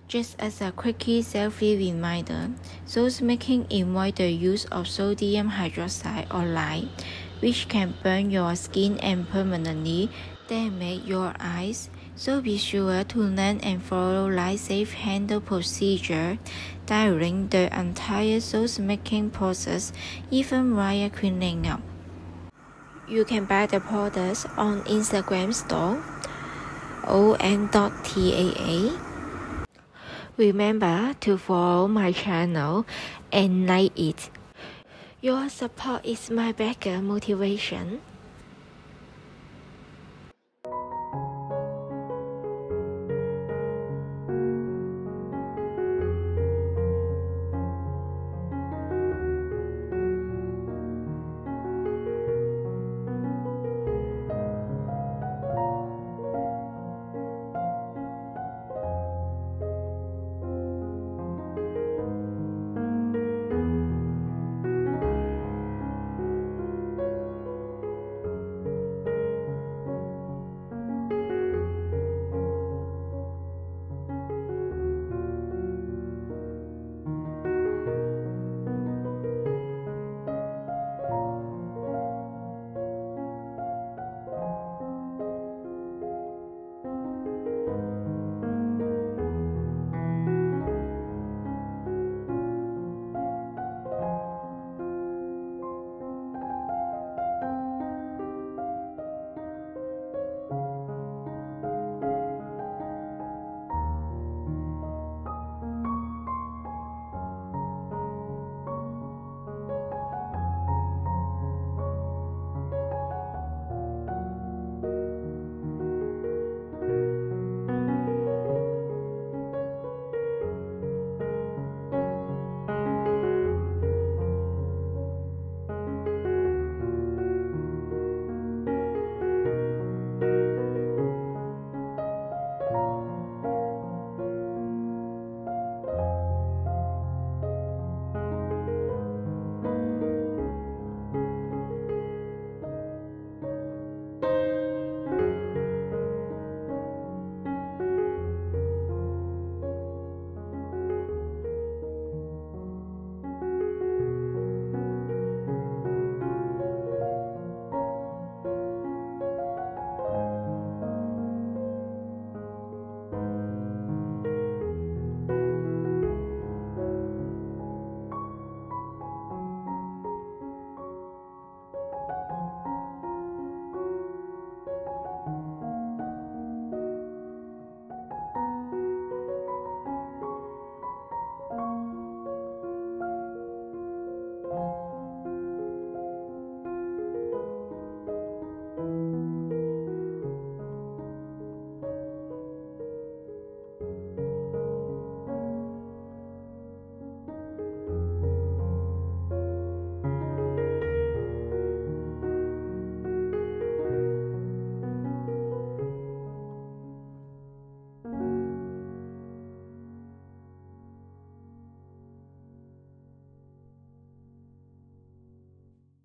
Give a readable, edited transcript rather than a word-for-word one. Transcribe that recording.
Just as a quickie selfie reminder, sauce making involves the use of sodium hydroxide or lye, which can burn your skin and permanently damage your eyes. So be sure to learn and follow lye-safe handle procedure during the entire sauce making process, even while cleaning up. You can buy the products on Instagram store on.taa. Remember to follow my channel and like it. Your support is my bigger motivation.